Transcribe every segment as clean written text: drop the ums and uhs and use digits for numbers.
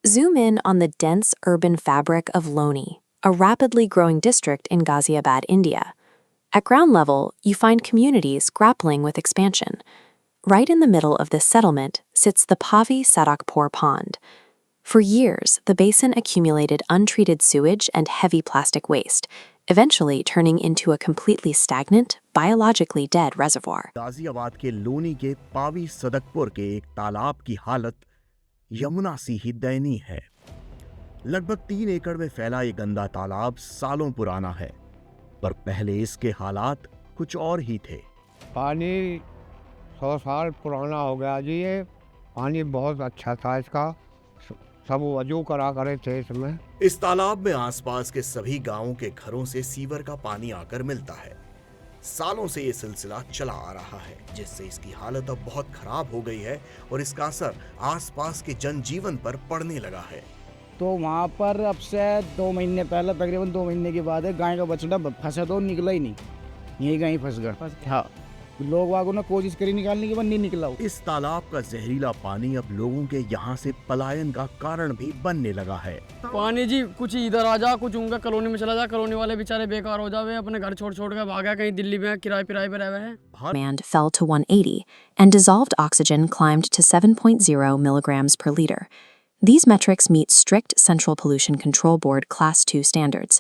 Zoom in on the dense urban fabric of Loni, a rapidly growing district in Ghaziabad, India. At ground level, you find communities grappling with expansion. Right in the middle of this settlement sits the Pavi Sadakpur Pond. For years, the basin accumulated untreated sewage and heavy plastic waste, eventually turning into a completely stagnant, biologically dead reservoir. Ghaziabad के लोनी के पावी सदकपुर के एक तालाब की हालत यमुना सी ही दयनीय है। लगभग 3 एकड़ में फैला ये गंदा तालाब सालों पुराना है, पर पहले इसके हालात कुछ और ही थे। पानी 100 साल पुराना हो गया जी। ये पानी बहुत अच्छा था, इसका सब वजू करा करे थे इसमें। इस तालाब में आसपास के सभी गांवों के घरों से सीवर का पानी आकर मिलता है। सालों से ये सिलसिला चला आ रहा है, जिससे इसकी हालत अब बहुत खराब हो गई है और इसका असर आसपास के जनजीवन पर पड़ने लगा है। तो वहाँ पर अब से 2 महीने पहले, तकरीबन 2 महीने के बाद गाय का बछड़ा फंसा तो निकला ही नहीं, यही गाय फंस गया। हाँ, लोग वागों ने कोशिश करी निकालने की, पर नहीं निकला। इस तालाब का जहरीला पानी अब लोगों के यहाँ से पलायन का कारण भी बनने लगा है। पानी जी कुछ इधर आ जा, कुछ उनका कॉलोनी में चला जा, कॉलोनी वाले बेचारे बेकार हो जावे, अपने घर छोड़ छोड़ कर भागा, कहीं दिल्ली में किराए पे रह रहे हैं। Demand fell to 180, and dissolved oxygen climbed to 7.0 milligrams per liter. These metrics meet strict Central Pollution Control Board Class 2 standards.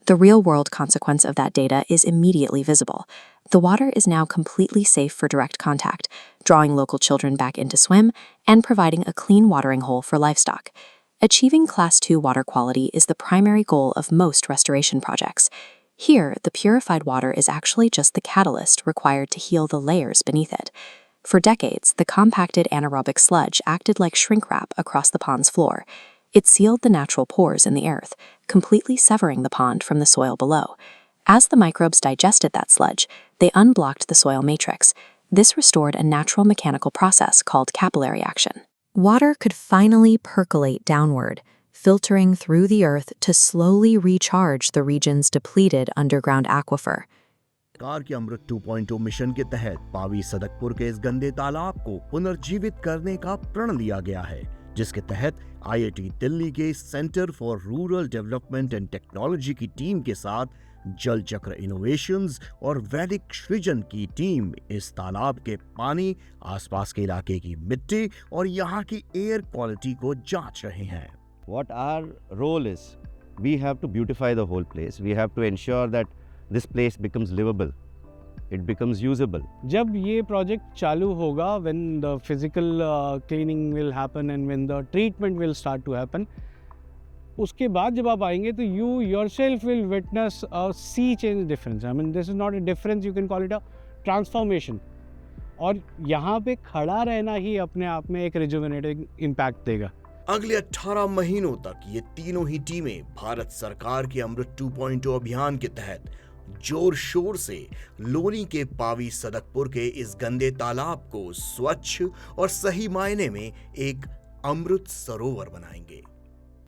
The real-world consequence of that data is immediately visible. The water is now completely safe for direct contact, drawing local children back in to swim and providing a clean watering hole for livestock. Achieving Class 2 water quality is the primary goal of most restoration projects. Here, the purified water is actually just the catalyst required to heal the layers beneath it. For decades, the compacted anaerobic sludge acted like shrink wrap across the pond's floor. It sealed the natural pores in the earth, completely severing the pond from the soil below. As the microbes digested that sludge, they unblocked the soil matrix. This restored a natural mechanical process called capillary action. Water could finally percolate downward, filtering through the earth to slowly recharge the region's depleted underground aquifer. सरकार के अमृत 2.0 mission के तहत पावी सदकपुर के इस गंदे तालाब को पुनर्जीवित करने का प्रण लिया गया है, जिसके तहत आईआईटी दिल्ली के centre for rural development and technology की टीम के साथ जल चक्र इनोवेशंस और वैदिक सृजन की टीम इस तालाब के पानी, आसपास के इलाके की मिट्टी और यहाँ की एयर क्वालिटी को जांच रहे हैं। What our role is, we have to beautify the whole place. We have to ensure that this place becomes livable, it becomes usable. जब ये प्रोजेक्ट चालू होगा, when the physical cleaning will happen and when the treatment will start to happen, उसके बाद जब आप आएंगे तो you yourself will witness a sea change difference. I mean, this is not a difference, you can call it a transformation. और यहाँ पे खड़ा रहना ही अपने आप में एक rejuvenating impact देगा। अगले 18 महीनों तक ये तीनों ही टीमें भारत सरकार के अमृत 2.0 अभियान के तहत जोर शोर से लोनी के पावी सदकपुर के इस गंदे तालाब को स्वच्छ और सही मायने में एक अमृत सरोवर बनाएंगे।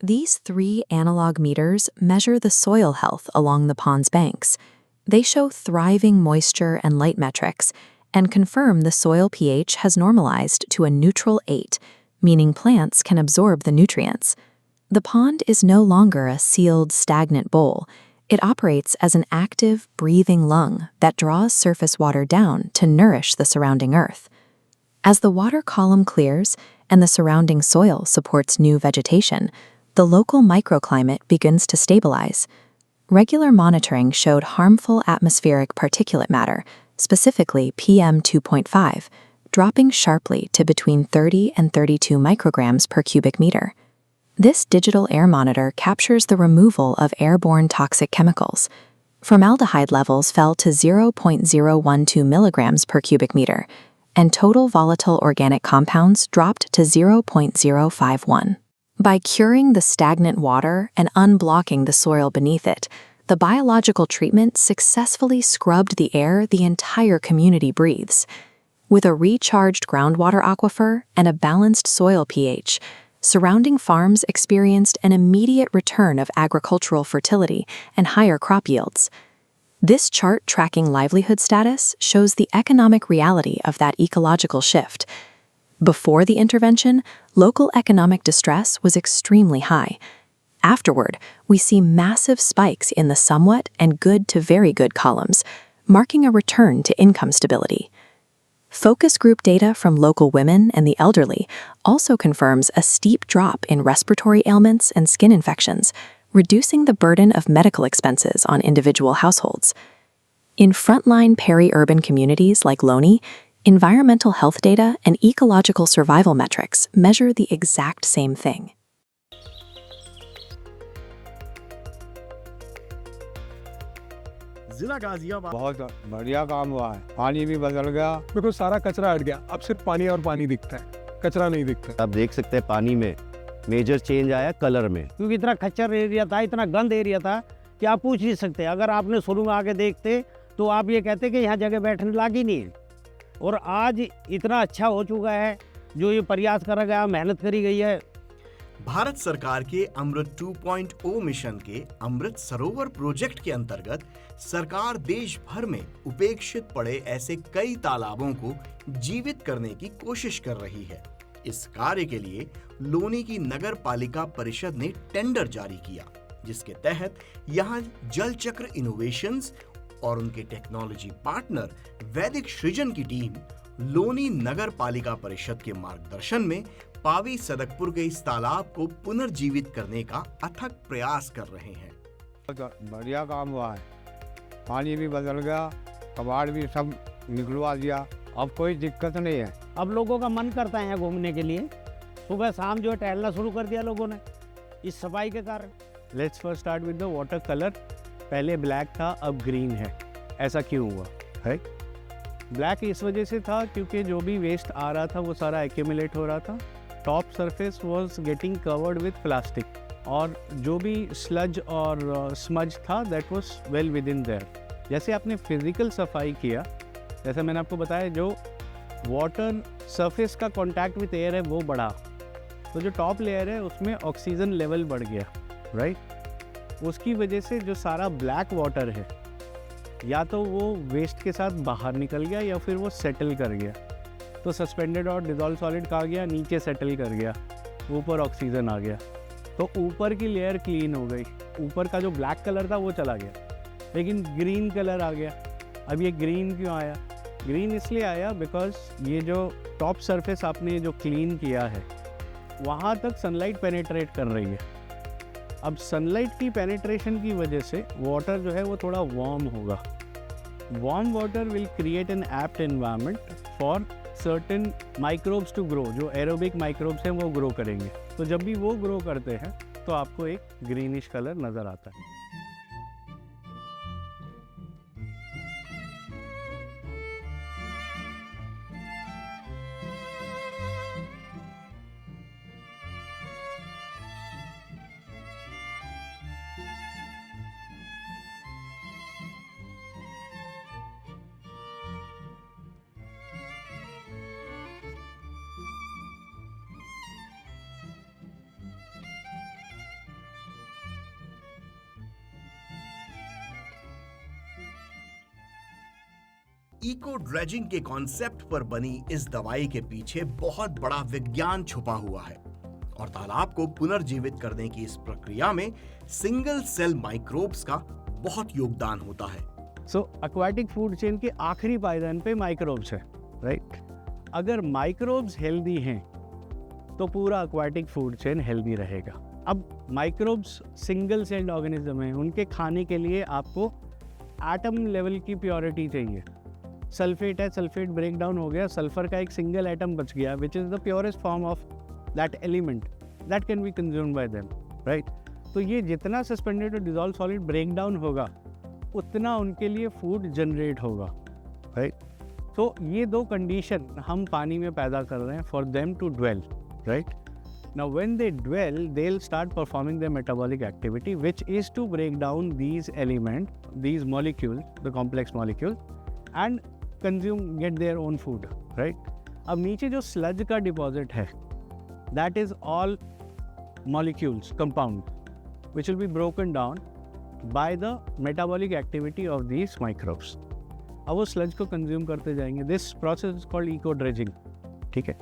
These 3 analog meters measure the soil health along the pond's banks. They show thriving moisture and light metrics and confirm the soil pH has normalized to a neutral 8, meaning plants can absorb the nutrients. The pond is no longer a sealed, stagnant bowl. It operates as an active, breathing lung that draws surface water down to nourish the surrounding earth. As the water column clears and the surrounding soil supports new vegetation, the local microclimate begins to stabilize. Regular monitoring showed harmful atmospheric particulate matter, specifically PM 2.5, dropping sharply to between 30 and 32 micrograms per cubic meter. This digital air monitor captures the removal of airborne toxic chemicals. Formaldehyde levels fell to 0.012 milligrams per cubic meter, and total volatile organic compounds dropped to 0.051. By curing the stagnant water and unblocking the soil beneath it, the biological treatment successfully scrubbed the air the entire community breathes. With a recharged groundwater aquifer and a balanced soil pH, surrounding farms experienced an immediate return of agricultural fertility and higher crop yields. This chart tracking livelihood status shows the economic reality of that ecological shift. Before the intervention, local economic distress was extremely high. Afterward, we see massive spikes in the somewhat and good to very good columns, marking a return to income stability. Focus group data from local women and the elderly also confirms a steep drop in respiratory ailments and skin infections, reducing the burden of medical expenses on individual households. In frontline peri-urban communities like Loni, environmental health data and ecological survival metrics measure the exact same thing. जिला गाजियाबाद बहुत बढ़िया काम हुआ है, पानी भी बदल गया। बिल्कुल सारा कचरा हट गया, अब सिर्फ पानी और पानी दिखता है, कचरा नहीं दिखता। आप देख सकते हैं पानी में मेजर चेंज आया कलर में, क्योंकि इतना खच्चर एरिया था, इतना गंद एरिया था कि आप पूछ नहीं सकते। अगर आपने शुरू में आके देखते तो आप ये कहते कि यहाँ जगह बैठने लायक ही नहीं है। और आज इतना अच्छा हो चुका है, जो ये प्रयास करा गया, मेहनत करी गई है। भारत सरकार के अमृत 2.0 मिशन के अमृत सरोवर प्रोजेक्ट के अंतर्गत सरकार देश भर में उपेक्षित पड़े ऐसे कई तालाबों को जीवित करने की कोशिश कर रही है। इस कार्य के लिए लोनी की नगर पालिका परिषद ने टेंडर जारी किया, जिसके तहत यहां जल चक्र इनोवेशंस और उनके टेक्नोलॉजी पार्टनर वैदिक सृजन की टीम लोनी नगर पालिका परिषद के मार्गदर्शन में पावी सदकपुर के इस तालाब को पुनर्जीवित करने का अथक प्रयास कर रहे हैं। बहुत बढ़िया काम हुआ है, पानी भी बदल गया, कबाड़ भी सब निकलवा दिया, अब कोई दिक्कत नहीं है। अब लोगों का मन करता है यहाँ घूमने के लिए, सुबह शाम जो है टहलना शुरू कर दिया लोगों ने इस सफाई के कारण। Let's first start with the water colour. पहले ब्लैक था, अब ग्रीन है। ऐसा क्यों हुआ है? ब्लैक इस वजह से था क्योंकि जो भी वेस्ट आ रहा था वो सारा एक्यूमुलेट हो रहा था। Top surface was getting covered with plastic, और जो भी स्लज और स्मज था that was well with in their. जैसे आपने फिजिकल सफाई किया, जैसे मैंने आपको बताया, जो वाटर सरफेस का कांटेक्ट विद एयर है वो बढ़ा, तो जो टॉप लेयर है उसमें ऑक्सीजन लेवल बढ़ गया, राइट। उसकी वजह से जो सारा ब्लैक वाटर है, या तो वो वेस्ट के साथ बाहर निकल गया या फिर वो सेटल कर गया। तो सस्पेंडेड और डिजॉल्व सॉलिड कहाँ गया? नीचे सेटल कर गया, ऊपर ऑक्सीजन आ गया, तो ऊपर की लेयर क्लीन हो गई। ऊपर का जो ब्लैक कलर था वो चला गया, लेकिन ग्रीन कलर आ गया। अब ये ग्रीन क्यों आया? ग्रीन इसलिए आया बिकॉज ये जो टॉप सरफेस आपने जो क्लीन किया है वहाँ तक सनलाइट पेनिट्रेट कर रही है। अब सनलाइट की पेनिट्रेशन की वजह से वाटर जो है वो थोड़ा वार्म होगा। Warm water will create an apt environment for certain microbes to grow. जो एरोबिक माइक्रोब्स हैं वो ग्रो करेंगे, तो जब भी वो ग्रो करते हैं तो आपको एक ग्रीनिश कलर नज़र आता है। इको ड्रेजिंग के कॉन्सेप्ट पर बनी इस दवाई के पीछे बहुत बड़ा विज्ञान छुपा हुआ है, और तालाब को पुनर्जीवित करने की इस प्रक्रिया में सिंगल सेल माइक्रोब्स का बहुत योगदान होता है। सो एक्वाटिक फूड चेन के आखिरी पायदान पे माइक्रोब्स है, राइट। अगर माइक्रोब्स हेल्दी हैं तो पूरा एक्वाटिक फूड चेन हेल्दी रहेगा। अब माइक्रोब्स सिंगल सेल्ड ऑर्गेनिज्म हैं, उनके खाने के लिए आपको एटम लेवल की प्योरिटी चाहिए। सल्फेट है, सल्फेट ब्रेक डाउन हो गया, सल्फर का एक सिंगल एटम बच गया, which is the purest form of that element that can be consumed by them, right. तो ये जितना सस्पेंडेड और डिजॉल्व सॉलिड ब्रेक डाउन होगा उतना उनके लिए फूड जनरेट होगा, राइट। तो ये दो कंडीशन हम पानी में पैदा कर रहे हैं for them to dwell, right. Now when they dwell, they'll start performing their metabolic activity, which is to break down these elements, these molecules, the complex molecules, and consume, get their own food, right? अब नीचे जो sludge का deposit है, that is all molecules, compounds, which will be broken down by the metabolic activity of these microbes. अब वो sludge को consume करते जाएंगे. This process is called eco dredging, ठीक है?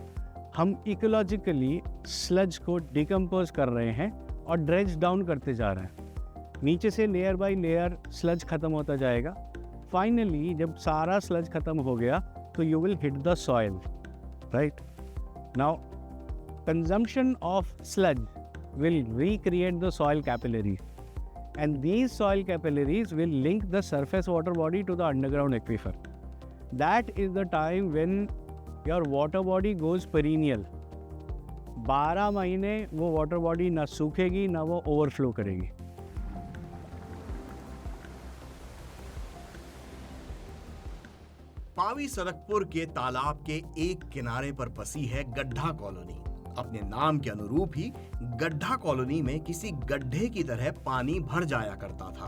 हम इकोलॉजिकली स्लज को डिकम्पोज कर रहे हैं और ड्रेज डाउन करते जा रहे हैं। नीचे से लेयर बाय लेयर स्लज ख़त्म होता जाएगा। फाइनली जब सारा स्लज ख़त्म हो गया तो you will hit the soil, right. Now consumption of sludge will recreate the soil capillaries, and these soil capillaries will link the surface water body to the underground aquifer. That is the time when your water body goes perennial. 12 महीने वो water body ना सूखेगी ना वो overflow करेगी। पावी सदकपुर के तालाब के एक किनारे पर बसी है गड्ढा कॉलोनी। अपने नाम के अनुरूप ही गड्ढा कॉलोनी में किसी गड्ढे की तरह पानी भर जाया करता था।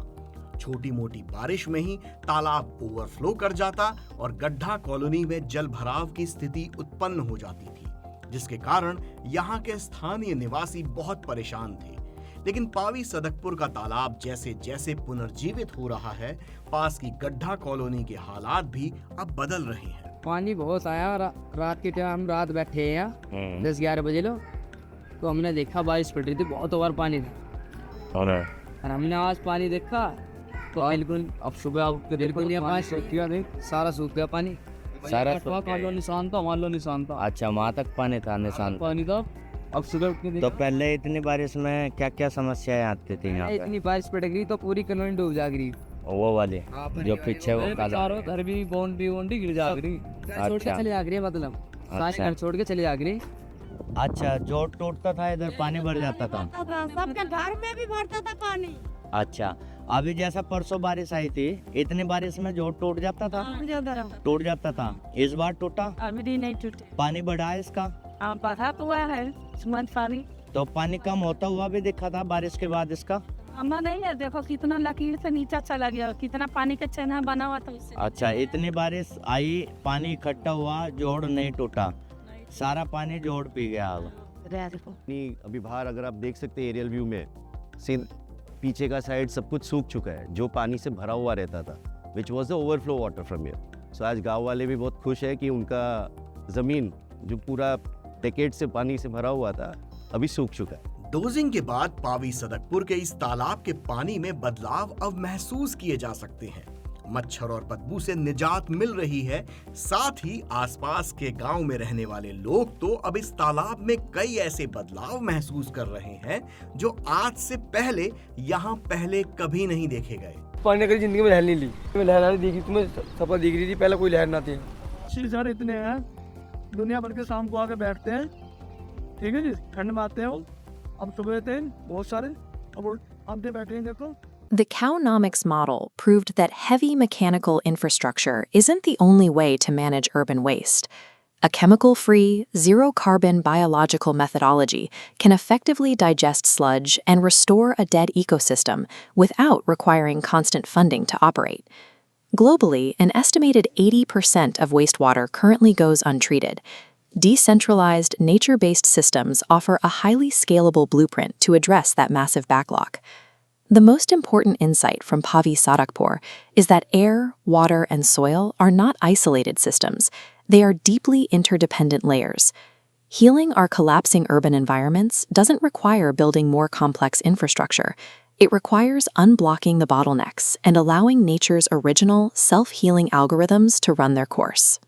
छोटी मोटी बारिश में ही तालाब ओवरफ्लो कर जाता और गड्ढा कॉलोनी में जल भराव की स्थिति उत्पन्न हो जाती थी, जिसके कारण यहाँ के स्थानीय निवासी बहुत परेशान थे। लेकिन पावी सदकपुर का तालाब जैसे जैसे पुनर्जीवित हो रहा है, पास की गड्ढा कॉलोनी के हालात भी अब बदल रहे हैं। पानी बहुत आया। रात के टाइम हम रात बैठे हैं यहाँ 10-11 बजे लो, तो हमने देखा बारिश पड़ रही थी, बहुत ओवर पानी था और हमने आज पानी देखा तो बिल्कुल अब सुबह बिल्कुल नहीं, पानी सूख गया, सारा सूख गया पानी, सारा मान लो निशान था। अच्छा, वहाँ तक पानी था, निशान पानी था। अब सुबह तो पहले इतनी बारिश में क्या क्या समस्याएं आती थी यहाँ पे? इतनी बारिश पड़ गई तो पूरी कॉलोनी डूब जा गई। वो वाले जो पीछे वो चारों घर भी बाउंड्री गिर जा गई, छोड़ के चले जा गई, मतलब साथ घर छोड़ के चले जा गई। अच्छा, जोड़ टूटता था, इधर पानी भर जाता था, सबके घर में भी भरता था पानी। अच्छा, अभी जैसा परसों बारिश आई थी, इतनी बारिश में जोड़ टूट जाता था? टूट जाता था। इस बार टूटा? अभी नहीं टूटे। पानी बढ़ा है इसका? बढ़ा हुआ है पानी। तो पानी कम होता हुआ भी देखा था बारिश के बाद इसका? हमारा नहीं है, देखो कितना लकीर से नीचे चला गया, कितना पानी का चैनल बना हुआ था उससे। अच्छा, इतनी बारिश आई, पानी इकट्ठा हुआ, जोड़ नहीं टूटा, सारा पानी जोड़ पी गया। अभी बाहर अगर आप देख सकते हैं एरियल व्यू में, पीछे का साइड सब कुछ सूख चुका है, जो पानी से भरा हुआ रहता था, which was the overflow water from here. So आज गाँव वाले भी बहुत खुश है कि उनका ज़मीन जो पूरा डेकेड से पानी से भरा हुआ था, अभी सूख चुका है। डोजिंग के बाद पावी सदकपुर के इस तालाब के पानी में बदलाव अब महसूस किए जा सकते हैं। मच्छर और बदबू से निजात मिल रही है। साथ ही आसपास के गांव में रहने वाले लोग तो अब इस तालाब में कई ऐसे बदलाव महसूस कर रहे हैं जो आज से पहले यहाँ पहले कभी नहीं देखे गए। पानी की जिंदगी में लहर नहीं ली, लहर नहीं दिखी, तुम्हें सफा दिख रही थी, पहले कोई लहर ना थी। सर इतने हैं, दुनिया भर के शाम को आके बैठते हैं, ठीक है जी, ठंड में आते हैं, अब सुबह थे बहुत सारे, अब आप बैठे हैं, देखो। The Cownomics model proved that heavy mechanical infrastructure isn't the only way to manage urban waste. A chemical-free, zero-carbon biological methodology can effectively digest sludge and restore a dead ecosystem without requiring constant funding to operate. Globally, an estimated 80% of wastewater currently goes untreated. Decentralized, nature-based systems offer a highly scalable blueprint to address that massive backlog. The most important insight from Pavi Sadakpur is that air, water, and soil are not isolated systems. They are deeply interdependent layers. Healing our collapsing urban environments doesn't require building more complex infrastructure. It requires unblocking the bottlenecks and allowing nature's original, self-healing algorithms to run their course.